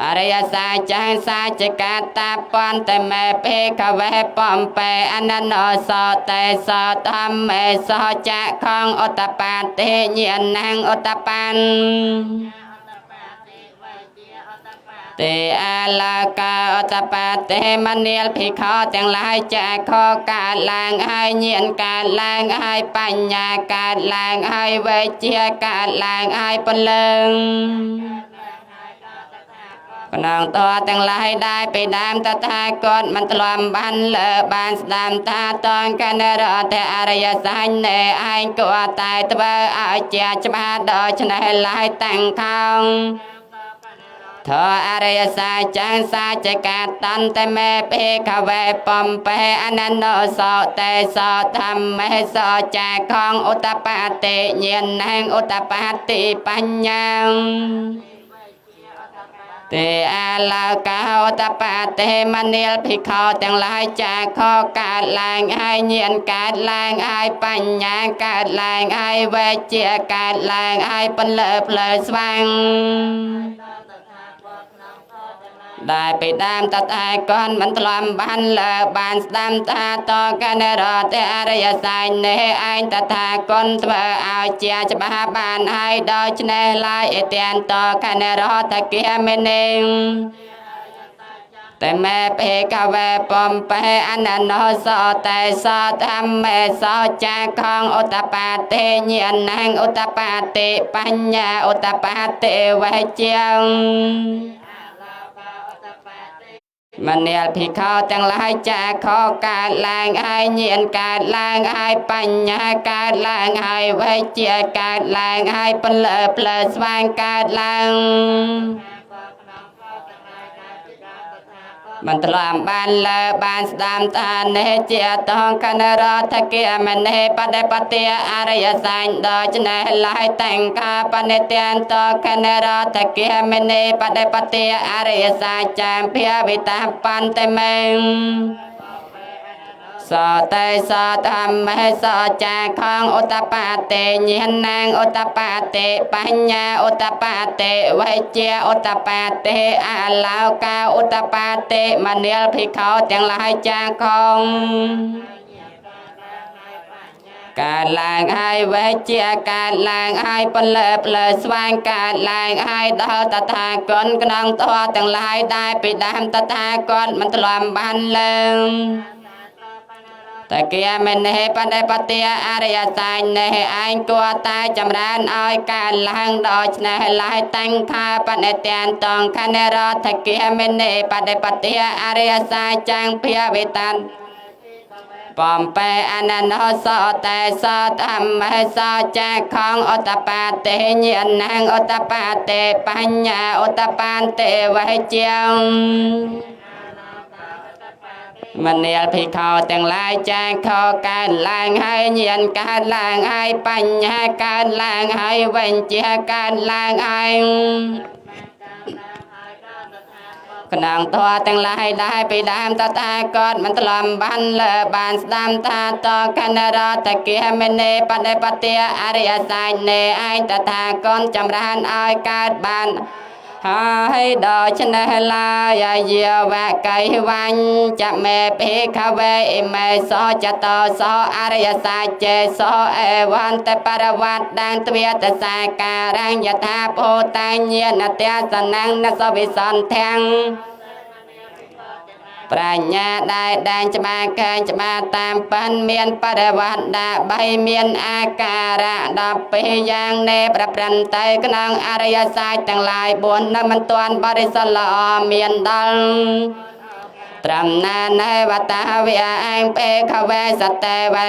អរិយសាចាងសាចកាតាបន្តមេភេកវេបំពេអនណោសតេសធម្មេសចៈខងឧតបាទេញាណងឧតបានទេអាឡាកាឧតបាទេមនាលភិក្ខុទាំងឡាយចាខកើតឡើងហើយញាណកើតឡើងហើយបញ្ញាកើតឡើងហើយវិជ្ជាកើតឡើងហើយពលឹងក្នុងតទាំងឡាយដែរពីដើមតថាគតមិនធ្លាប់បានលើបានស្ដាប់ថាតងកណរតអរិយសញ្ញណែឯងក៏តែធ្វើឲ្យជាច្បាស់ដូច្នេះឡាយតាំងខោងធរអរិយសាចាងសាចកាតន្តមេភេកវេបំពេអនណោសតេសធម្មេសចាខងឧតបាតិញាណងឧតបាតិបញ្ញាទេអាឡាកាឧតបាទេមនាលភិក្ខុទាំងឡាយចាខកើតឡើងហើយញាណកើតឡើងហើយបញ្ញាកើតឡើងហើយវិជ្ជាកើតឡើងហើយពលើផ្លូវស្វាងได้ไปตามตถาคตมันทลมบันเลบานสดามตาตอกันรอแต่อริยสัจเนไอตถาคตเมื่อเอาเจียจะบาบานให้ดอยชเนลายเอเตียนตอกันรอตะเกียเมนิงแต่แม่เพกเวปอมไปอนันโนสแต่สธรรมเมสจาของอุตปาเตญญนังอุตปาเตปัญญาอุตปาเตวิเจียงมณีภิกขุทั้งหลายจะขอการล้างให้เงียนการล้างให้ปัญญาการล้างให้วิเจียการล้างให้เปลือเปลือสว่างการล้างมันตรามบานเลบานสดามตาเนเจียตองกันรอทะเกียมันเนปเดปเตียอริยสัจโดยเนลายแต่งกาปเนเตียนตอกันรอทะเกียมันเนปเดปเตียอริยสัจจามเพียวิตาปันเตเมงสเตสธรรมสจาของอุตปาเตญญนังอุตปาเตปัญญาอุตปาเตวิเจียอุตปาเตอาลาวกาอุตปาเตมณีลภิกขุทั้งหลายจาของการล้างให้วิเจียการล้างให้เปลือเปลือสว่างการล้างให้ดอตถาคตกนองตัวทั้งหลายได้ไปดามตถาคตมันตลอมบันเลิงตะเกียมันเนปเดปเตียอริยสัจเนไอกัวตายจำรานอ้อยการล้างดอยเนลายตั้งคาปเนเตียนตองคันรอตะเกียมันเนปเดปเตียอริยสัจจังเพียวิตันปอมเปอนันโนสแต่สธรรมสจาของอุตปาเตญญนังอุตปาเตปัญญาอุตปานเตวิเจียงมณีลภิกขุทั้งหลายจาขอการล้างให้เงียนการล้างให้ปัญญาการล้างให้วิญญาการล้างให้ขนางตัวทั้งหลายได้ไปดามตถาคตมันตลอมบันเลบานสดามตาตอกันรอตะเกียมเนปเดปเตียอริยสัจเนไอตถาคตจำรานอ้อยการบานให้ดอชนะลายเยียวะไกวันจะเมเพคเวเมโสจตโสอริยสัจเจโสเอวันเตปรวัตดังเตวียตสาการังยถาโพตัญญนเตสนังนสวิสันทังปราญญาได้แดงจะมาเกินจะมาตามปันเมียนปรวัตดาใบเมียนอาการะดอกปียังเนปรปรันไตกนังอริยสัจต่างหลายบนน้ำมันตวนบริสลอเมียนดังตรำนาในวัตาวิอังเปขเวสเตวะ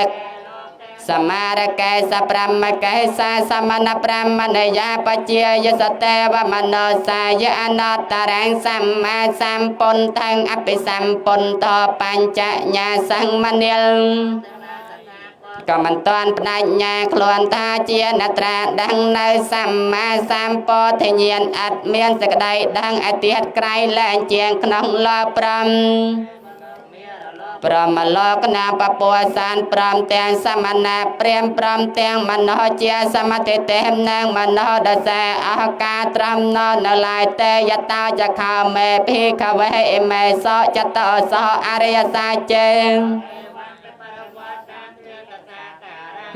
สมาระเกสปรมเกสสมณพรหมเนยาปเจยสเตวมโนสายอนัตตรังสัมมาสัมปุนทังอภิสัมปุนโตปัญจญาสังมณีล ក៏មិនតាន់បដិញ្ញាខ្លួនថាជាអ្នកត្រាដឹងនៅសម្មាសម្ពោធិញ្ញាណអត់មានសេចក្តីដឹងឯទៀតក្រៃលែងជាងក្នុងលោព្រមព្រមលោកណាបពុសានព្រមទាំងសមណៈព្រាមព្រមទាំងមនោជាសមតិទេនឹងមនោដសាអហការត្រមណនៅឡាយទេយតោចខោមេភិក្ខវេអិមេសោចតោសោអរិយសាចេ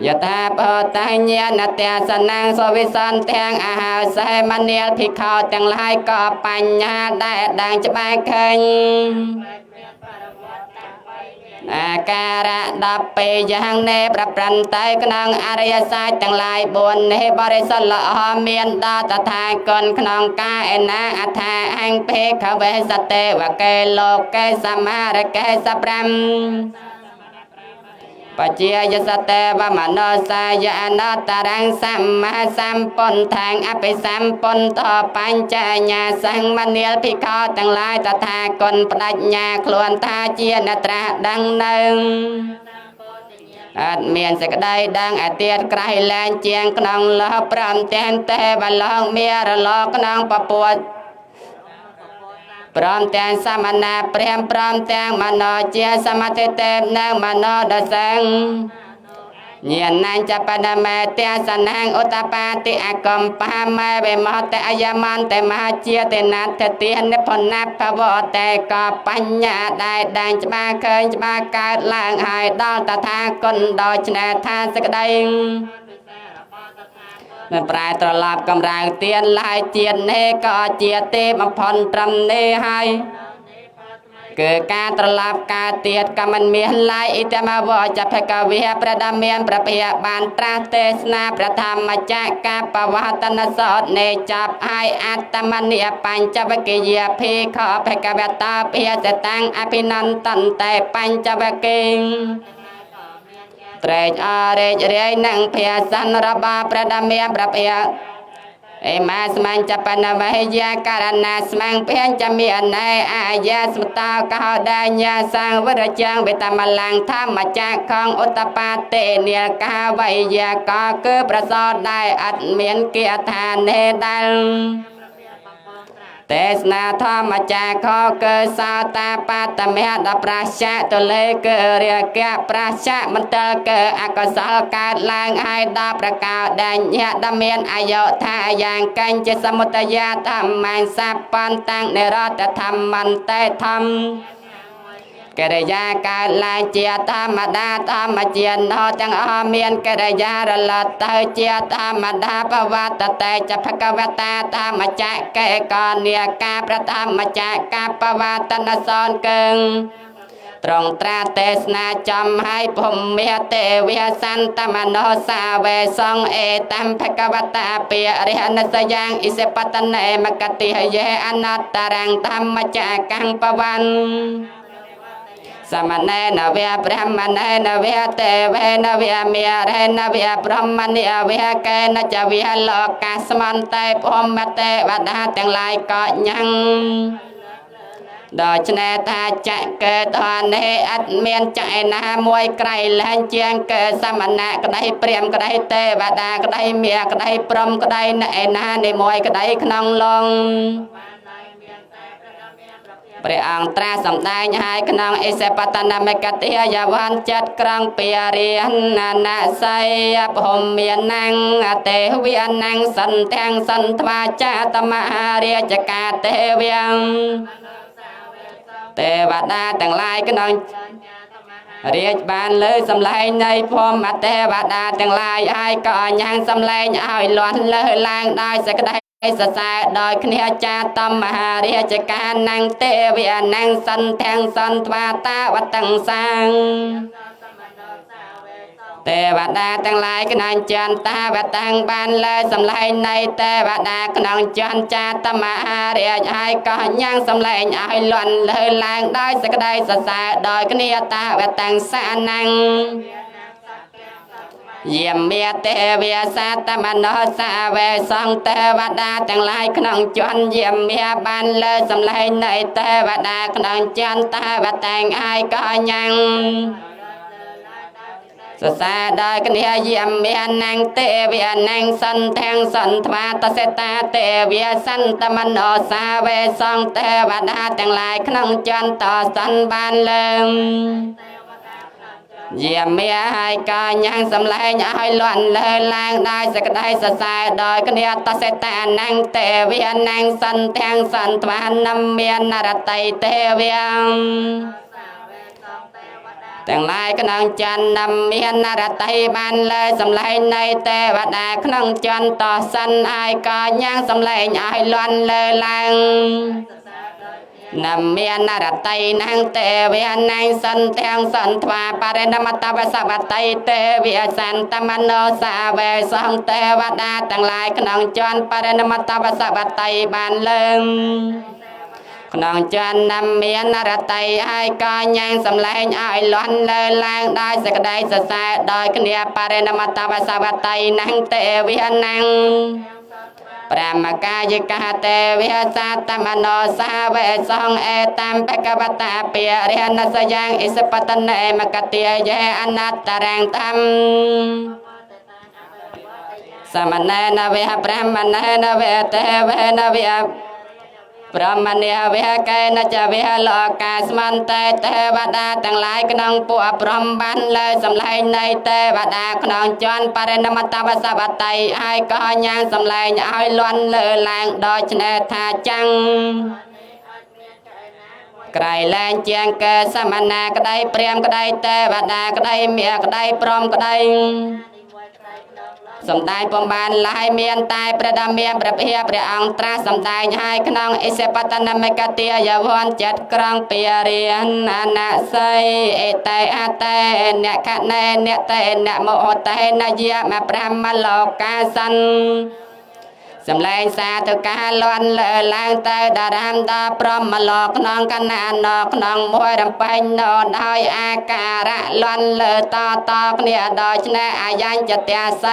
យថាបតញ្ញាណតាសនាងសវិសន្ទាំងអាហារសេមនាលភិក្ខុទាំងឡាយក៏បញ្ញាដែលដាងច្បាស់ឃើញអាការៈ10ពេលយ៉ាងនេះប្រព្រឹត្តទៅក្នុងអរិយសាស្ត្រទាំងឡាយ4នេះបរិសុទ្ធល្អមានដល់តថាគតក្នុងការឯណាអថាអង្គពេខវេសតេវកេលោកេសមារកេស5បជាយសតេវមនោសាយអនតរੰសម្មាសម្ពុន្ធាងអភិសម្ពុន្ធបញ្ចញ្ញាសង្មនាលភិក្ខុទាំងឡាយតថាគតបដិញ្ញាខ្លួនថាជាអ្នកត្រាស់ដឹងនៅអត់មានសេចក្តីដឹងឯទៀតក្រៃលែងជាងក្នុងលោព្រមទាំងទេវលោកមានរលកក្នុងពពួតព្រមទាំងសមណៈព្រាមព្រមទាំងមនោជាសមតិទេនិងមនោដសិងញាណញ្ចបដមេទាសនាងឧតបាតិអកំបាមេវិមតអយមន្តមហាជាតេណាទតិនិភណភវតេកបញ្ញាដែលដាញ់ច្បាស់ឃើញច្បាស់កើតឡើងហើយដល់តថាគតដោយឆ្នេរថាសក្តីមិនប្រែត្រឡប់កំរៅទៀនឡាយជាតិនេះក៏ជាទេបំផុនត្រឹមនេះហើយគឺការត្រឡប់ការទៀតក៏មិនមានឡាយអ៊ីតមវចភកវិហប្រដមានប្រភេបានត្រាស់ទេសនាប្រធម្មចកបវតនសោតនេចាប់ហើយអត្តមនិបញ្ចវកិយាភិក្ខភកវតាភិសតាំងអភិនន្តន្តេបញ្ចវកិត្រេកអរេចរាយនឹងភាសានរបស់ប្រដមានប្រភេអេមាស្មាញ់ចបណវេយាករណាស្មាំងភេញចមានណែអាយាស្មតោកោដាញ្ញាសាងវរចាំងវេតមលាំងធម្មចាខងឧតបាតេនិលកាវៃយាកគឺប្រសោតដែលអត់មានគាថានេដែលទេសនាធម្មចាខគឺសោតាបតមេដប្រាជ្ជៈទលេគឺរាគៈប្រាជ្ជៈមន្តលគឺអកុសលកើតឡើងហើយដល់ប្រកោដែលញាតមានអាយុថាយ៉ាងកញ្ចសមុទយាធម្មសបន្តាំងនិរតធម្មន្តេធម្មកិរិយាកើតឡើងជាធម្មតាធម្មជាណោទាំងអស់មានកិរិយារលត់ទៅជាធម្មតាបវតតេចភកវតាធម្មចកេកនិកាប្រធម្មចកបវតនសនកឹងត្រង់ត្រាទេសនាចំឲ្យភូមិទេវសន្តមនោសាវេសងអេតំភកវតាពារិហនសយ៉ាងអិសបតនេមកតិហយេអនត្តរੰធម្មចកੰបវន្សមណេនវៈព្រមណេនវៈទេវេនវៈមេរេនវៈព្រមនិវៈកេនចវិហលោកាស្មន្តេភមទេវតាទាំងឡាយក៏ញ៉ាំងដល់ឆ្នេរថាចកេតនេអត់មានចែណាមួយក្រៃលែងជាងកេសមណៈក្តីព្រាមក្តីទេវតាក្តីមេក្តីព្រមក្តីណែណានីមួយក្តីក្នុងឡងព្រះអង្គត្រាស់សម្ដែងឲ្យក្នុងអិសបតនមកតិយវ័នចិត្តក្រងពារិយណស័យភូមានណងទេវៈណងសន្ទាំងសន្ធ្វាចាតមហារាជកាទេវៈទេវតាទាំងឡាយក្នុងរាជបានលើសំឡេងនៃភូមិទេវតាទាំងឡាយហើយក៏ញ៉ាំងសំឡេងឲ្យលាន់លើឡើងដោយសេចក្តីសរសើរដោយគ្នាចាតមហារាជការណងទេវៈណងសន្ទាំងសន្ធ្វាតាវតੰសាងទេវតាទាំងឡាយក្នុងចន្ទតាវតੰបានលើសំឡេងនៃទេវតាក្នុងចន្ទចាតមហារាជហើយក៏ញ៉ាំងសំឡេងឲ្យលាន់លើឡើងដោយសេចក្តីសរសើរដោយគ្នាតាវតੰសាណងយាមេទេវសាតមនោសាវេសង្ឃទេវតាទាំងឡាយក្នុងជន់យាមេបានលើសំឡេងនៃទេវតាក្នុងចន្ទទេវតាហើយក៏ញ៉ាំង สสาได้กันเฮียเยี่ยมเมียนังเตเวียนังสันแทงสันทวาตเสตาเตเวียสันตมันโอสาเวสองเทวดาแต่งลายขนมจันต่อสันบานเลิงเยี่ยมเมียให้กายังสำเร็จให้ล้วนเลยแรงได้สักได้สสายโดยกันเฮียตเสตานังเตเวียนังสันแทงสันทวานำเมียนารไตเตเวียแต่งลายขนมจันนำเมียนนารไตบานเลยสำเร็จในเทวดาขนมจันต่อสันไอก็ยังสำเร็จไอล้วนเลยแรงนำเมียนนารไตนังเตเวียนังสันแทงสันทวาปารินมัตตวสัพไตเตเวียสันตมโนสาเวสองเทวดาแต่งลายขนมจันปารินมัตตวสัพไตบานเลยขนมจันนำเมียนนารไตไอก็ยังสำเร็จไอล้วนเลยแรงได้สักได้สสายโดยขเนียปารินมัตตวสัพไตนังเตเวียนังปรามกายกาเตวิหสัตตมโนสาเวสองเอตัมปะกวตาเปียเรียนสยังอิสปตเนมกติเยอนัตตรังตัมสมณเณเวหปรามณเณเวเตเวนเวพระมณีเวหเกณจะเวหโลกาสมันเตเทวดาทั้งหลายขนมปัวพรหมบันเลยสำเร็จในเทวดาขนมจวนปรินมัตตวสัพไตไอก็ยังสำเร็จไอล้วนเลยแรงโดยชนะทาจังไกลแรงเจียงเกสมณะก็ได้เปรียมก็ได้เทวดาก็ได้เมียก็ได้พรหมก็ได้สมได้ปมบานลายเมียนตายประดามเมียนประเพียประอังตราสมได้ให้ขนองอิเสปัตนามกติยาวันจัดกรองเปียเรียนอนาไซเอเตอาเตเนคะเนเนเตเนโมเตนายะมาพระมโลกาสันสำเร็จสาธุการล้วนเลอล้างเตดารามดาพร้อมมาหลอกน้องกันนานนอกน้องมวยรำไปนอนอ้อยอาการะล้วนเลอต่อตอกเนี่ยดอยชนะอายันจะเตียใส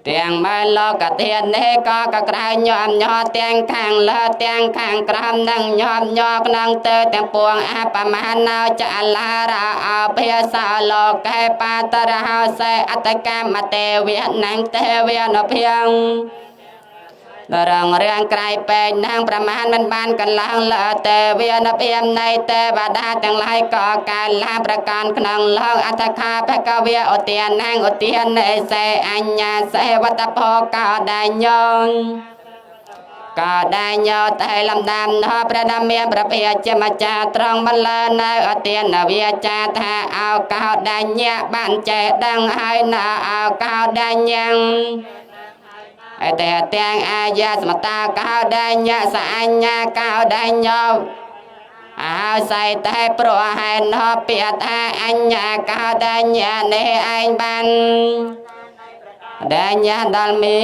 เตียงไม่ลอกกะเทียนเนก็กระไรยอมยอเตียงข้างเลอเตียงข้างกรามนั่งยอมยอกนั่งเตอเตียงปวงอาปมานาจะลาราเอาเพียสาโลกแกปาตระหาเสอัตกรรมเตเวียนังเตเวียนเพียงเรื่องไกลเป็นนางประมาณมันบานกันลังเลอเตเวียนเพียมในเตบาดาทั้งหลายก่อการลาประการขนองลองอัตคาพระกเวียอเตียนนางอเตียนเนเสอัญญาเสวัตโพก็ได้ยงก็ได้ยอไตลำดำนอประดามเมียประเพียจมาจาตรองบัลเลนอเตียนเวียจาทาเอาเก้าได้เนียบ้านเจดังให้นาเอาเก้าได้ยังแต่เตียงอาญาสมตาเก้าได้เนียสอัญญาเก้าได้ยอเอาใส่แต่โปรให้นอเปียตาอัญญาเก้าได้เนียในอันบันได้ยาดัลมี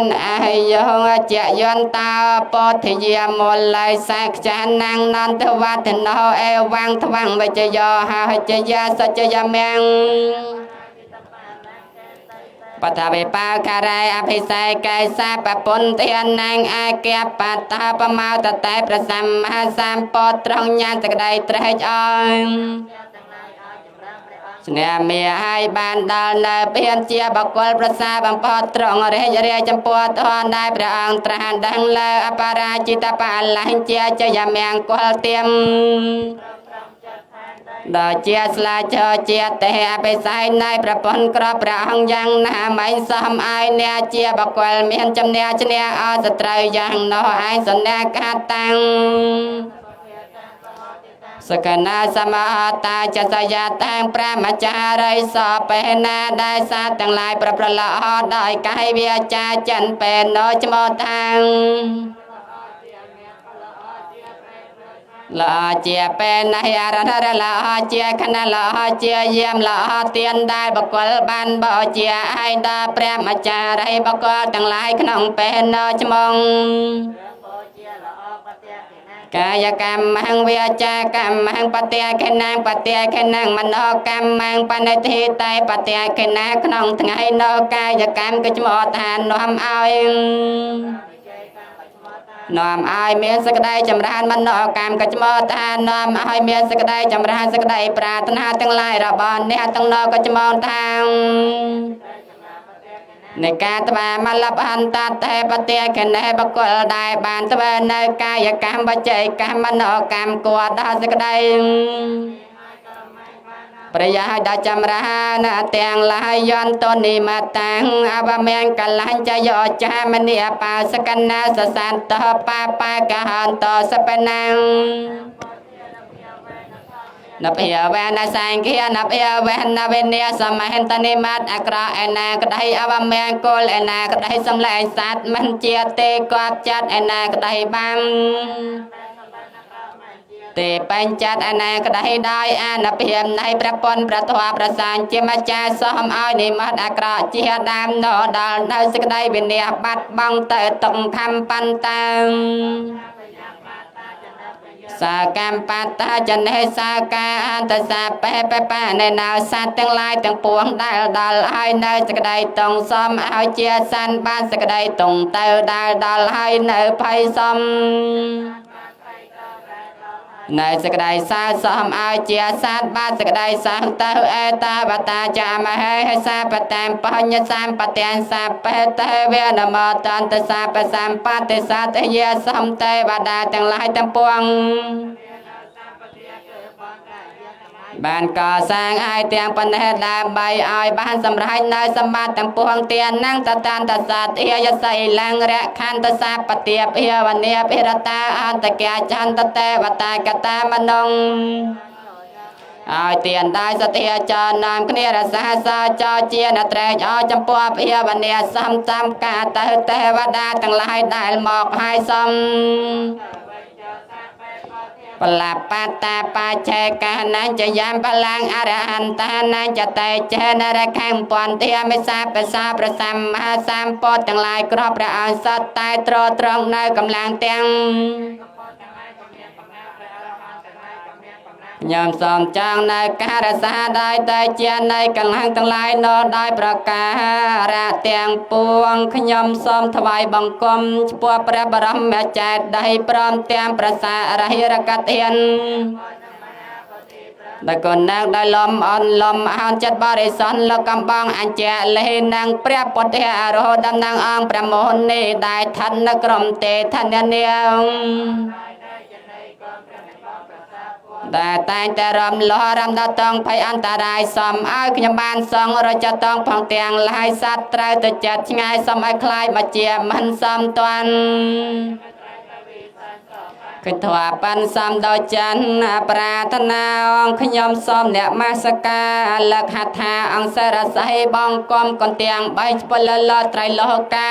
นอายุเจยนตาปฏิยามลายสักจานังนันทวัฒนเอวังทวังวิจโยหาจยาสัจยามังปทวิปาคารายอภิสัยกายสาปปุนเทียนนางอาเกียปัตตาปมาตไตประสัมมาสัมปตรองญาตกไดเตรจอยเนียมีให้บานดาลเพียนเจียบกวลประสาบัมพอตรองเรียจำปวดทอนได้พระองค์ตราดังเลอปาราจิตปาลังเจียจะยามงกวลเตียมดอเจียสลาเจอเจียเตะไปใส่ในประปนกรอบพระองค์ยังนาไม่ซ้ำไอเนียเจียบกวลเมียนจำเนียชเนียอสตรายยังนอไอสนเนกาตังสกนาสมาตาจัสยาตังพระมจาริสอเปนาได้สาตั้งหลายประประลอได้กายเวียจาจันเป็นโนจโมทังละเจียเป็นนายอารันละเจียคณะละเจียเยี่ยมละเตียนได้บกวลบันบ่เจียไอดาพระมจาริบกวลตั้งหลายขนมเป็นโนจมงกายกรรมมังเวียจากรรมมังปฏิยขณังปฏิยขณังมโนกรรมมังปณิทิไตปฏิยขณะขนมทั้งไงโนกายกรรมก็จมอทานนวมเอาเอง នាំឲ្យមានសក្តីចម្រើនមនោកម្មកច្មោថានាំឲ្យមានសក្តីចម្រើនសក្តីប្រាថ្នាទាំងឡាយរបស់អ្នកទាំងនោះកច្មោថានៃការត្បាមលបអន្តតេបតិកណេបកុលដែលបានធ្វើនៅកាយកម្មវចីកម្មមនោកម្មគួរដល់សក្តីប្រយោជន៍ដល់ចម្រើនទាំងឡាយយន្តនិមតាំងអវមានកលាញ់ចយោចាមនីបាសកណាសសន្តបាបាកហន្តសបណាំងនភយវេនសង្ឃានភយវេនវិនយសមហន្តនិមតអក្រឯណាក្តីអវមានកុលឯណាក្តីសំលែងសត្វមិនជាទេកប់ចាត់ឯណាក្តីបាំងទេបញ្ចាត់ឯណាក្តីដោយអានភិមនៃព្រះពន្ធព្រះធម៌ប្រសានជាម្ចាស់សូមឲ្យនិមិត្តអក្រក់ជាដើមណដល់នៅសេចក្តីវិន័យបាត់បង់ទៅតុងខំបន្តាំងសាកម្មបតាចនេសាកាអន្តសាបេបបាណែណៅសត្វទាំងឡាយទាំងពួងដែលដល់ហើយនៅសេចក្តីតុងសមឲ្យជាសានបានសេចក្តីតុងទៅដែលដល់ហើយនៅភ័យសមនៅសេចក្តីសាសមឲ្យជាសាទបានសេចក្តីសាទៅអេតាបតាចាមហេសាបតាមបញ្ញសម្បទានសាបេតេវនមតន្តសាបសម្បតិសាទយាសំតេបតាទាំងឡាយទាំងពួងបានកសាងឲ្យទាំងបណ្ឌិតដើម្បីឲ្យបានសម្រេចនៅសម្បត្តិទាំងពួងទាននឹងតតានតសតិយសីលង្រខន្តសាបតិភិវនីភិរតាអន្តកចន្តតេវតាកតាមនងឲ្យទានដែរសតិចរណាមគ្នារសាសចជានត្រេកអចំពោះភិវនីសំតាមកាទៅទេវតាទាំងឡាយដែលមកហើយសំបលបតាបាឆេកាណាចយាមបលាំងអរហន្តាណាចតេចេនរខំពន្ធាមិសាបសាប្រសម្មាសម្ពុទ្ធទាំងឡាយគ្រាប់ព្រះអសតតែត្រត្រង់នៅកម្លាំងទាំងញោមសំចង់នៅការសាដោយតែជានៃកម្លាំងទាំងឡាយណដោយប្រការៈទាំងពួងខ្ញុំសូមថ្វាយបង្គំចំពោះព្រះបរមចេតិយព្រមទាំងប្រសារហិរកធានដែលកូននាងដែលលំអន់លំអន់ចិត្តបរិសុទ្ធលោកកំបងអញ្ជាលេនឹងព្រះពុទ្ធអរហន្តតំណាងអង្គព្រះមោហនីដែលឋិននៅក្រុមទេឋាននាងដែលតែងតែរំលោះរំដតងភ័យអន្តរាយសំឲ្យខ្ញុំបានសងរចតងផងទាំងឡាយសត្វត្រូវទៅចិត្តឆ្ងាយសំឲ្យខ្លាយមកជាមិនសំតាន់កិធវាបានសំដោយច័ន្ទប្រាថ្នាអង្គខ្ញុំសូមអ្នកមាសកាលកហថាអង្គសរស័យបងគំកន្ទាំង3ពលលត្រៃលោកា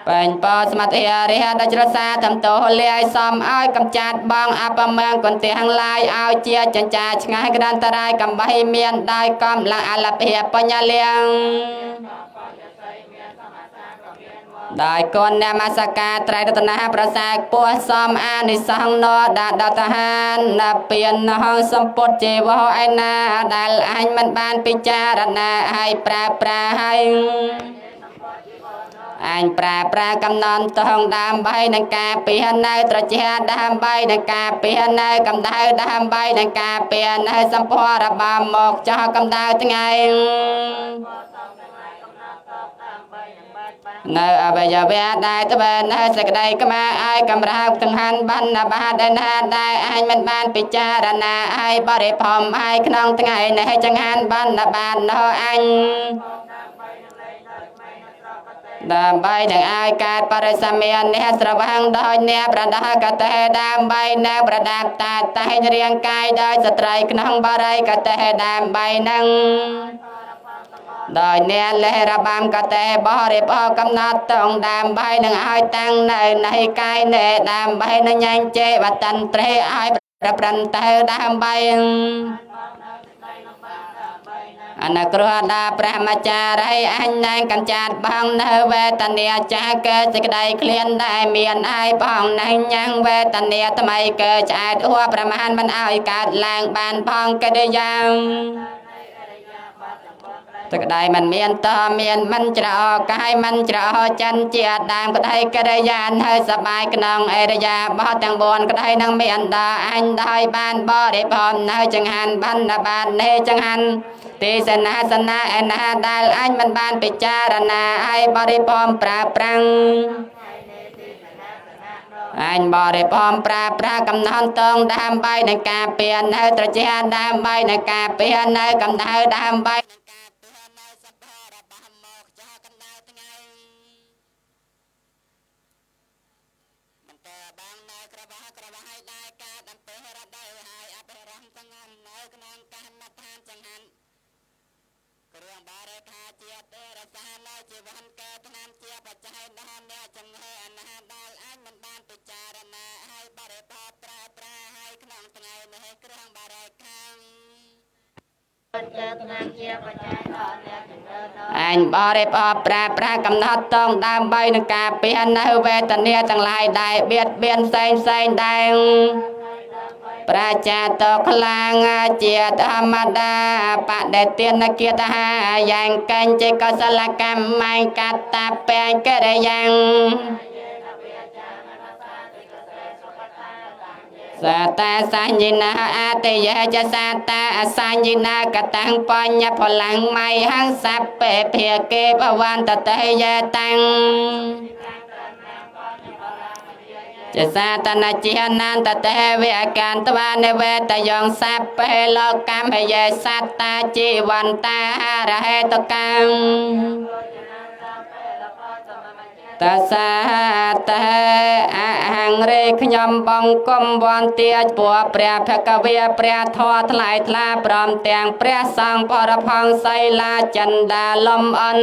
បែងបោសមត្ថិរិហដជ្រសាតំតោលាយសំឲ្យកំចាត់បងអបមាំងកន្ទាំងឡាយឲ្យជាចិញ្ចាឆ្ងាយក្តាន់តរាយកំបៃមានដោយកំឡើងអលភិបញ្ញាលៀងដោយគុណនមស្ការត្រៃរតនៈប្រសាពោះសំអានិសង្ឃណដាដតហានណាពៀនណហងសម្ពុតជីវោឯណាដែលអញមិនបានពិចារណាឲ្យប្រើប្រាស់ឲ្យអញប្រាកំណន់តងដើម្បីនឹងការពៀនៅត្រជាដើម្បីនឹងការពៀនៅកម្ដៅដើម្បីនឹងការពៀនៅសម្ភាររបស់មកចោះកម្ដៅថ្ងៃនៅអវយវៈដែលត្បិតនៅសេចក្តីក្មាឲ្យកំរើកទាំងហានបណ្ណបាដណាដែលអញមិនបានពិចារណាឲ្យបរិភមឲ្យក្នុងថ្ងៃនេះចង្ហានបណ្ណបាណោអញដើម្បីនឹងឲ្យកើតបរិសម្មាអ្នកស្រវាំងដោយអ្នកប្រដាកតេដើម្បីនឹងប្រដាប់តាតែងរាងកាយដោយស្ត្រីក្នុងបរិយកតេដើម្បីនឹងដោយអ្នកលេរបាំកតេបរិបកំណត់តងដើម្បីនឹងឲ្យតាំងនៅនៃកាយនេះដើម្បីនឹងញ៉ាញ់ជេវតន្ត្រេឲ្យប្រព្រឹត្តទៅដើម្បីអនុគ្រោះដល់ព្រះមចារីអញនឹងកំចាត់បងនៅវេទនាចាកើសេចក្តីឃ្លានដែលមានឲ្យបងនឹងញ៉ាំងវេទនាថ្មីកើឆ្អែតហួប្រមាណមិនឲ្យកើតឡើងបានផងកិរិយា ទឹកដៃមិនមានតមានមិនច្រកកាយមិនច្រកចិនជាដើមក្តីកិរិយានហើយសបាយក្នុងអរិយាបោទាំង4ក្តីនឹងមានដល់អញដោយបានបរិភោគនៅចង្ហាន់បណ្ឌបាតនេះចង្ហាន់ទេសនាសនាឯណាដែលអញមិនបានពិចារណាឲ្យបរិភោគប្រើប្រាំងអញបរិភោគប្រើប្រាស់កំណត់តងដើម្បីនឹងការពៀននៅត្រជាដើម្បីនឹងការពៀននៅកំដៅដើម្បីអញបរិបោប្រើប្រាស់កំណត់តងដើម្បីនឹងការពៀននៅវេទនាទាំងឡាយដែលបៀតបៀនផ្សេងដែរប្រជាតខ្លាំងជាធម្មតាបដិទានគិតហាយ៉ាងកញ្ចេកសលកម្មកតពេកិរិយ៉ាងសាតាសញ្ញិណាអតិយេចសាតាអសញ្ញិណាកតាំងបញ្ញផលាំងមៃហង្សពេភាកេបវន្តតេយតាំងចសាតនជាណានតតេវេកានតវានិវេតយ៉ងសាពេលោកម្មយេសត្តាជីវន្តារហេតកម្មតសាតេអហង្រេខ្ញុំបងគុំវន្ទាពួរព្រះភគវេព្រះធម៌ថ្លៃថ្លាព្រមទាំងព្រះសង្ឃបរផង្សសីលាចិន្តាលំអិន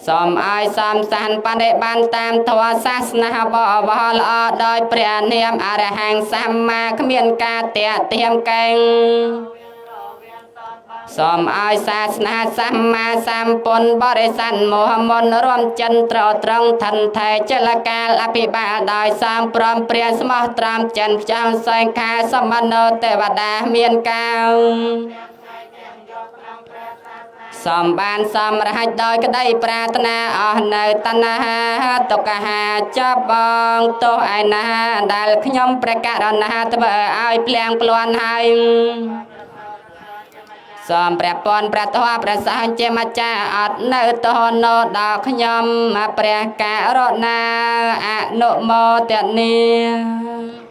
សូមឲ្យសំសានបដិបានតាមធម៌សាសនាបវរល្អដោយព្រះនាមអរហង្គសម្មាគ្មានការតាក់ទាមកែងសូមឲ្យសាសនាសម្មាសម្ពុទ្ធបរិស័ទមោហមុនរួមចិនត្រត្រង់ឋិនថេចលកាលអភិបាលដោយសំព្រមព្រានស្មោះត្រង់ចិនចង់សែងខាសមនោទេវតាមានកាលសំបានសំរហ័ចដោយក្តីប្រាថ្នាអស់នៅតណ្ហាទុក្ខហាចាប់បងទោសឯណាដែលខ្ញុំព្រះករុណាធ្វើឲ្យភ្លៀងព្លាន់ហើយសូមព្រះពរព្រះធម៌ព្រះសង្ឃជាម្ចាស់អត់នៅទោនោដល់ខ្ញុំព្រះករុណាអនុមោទនា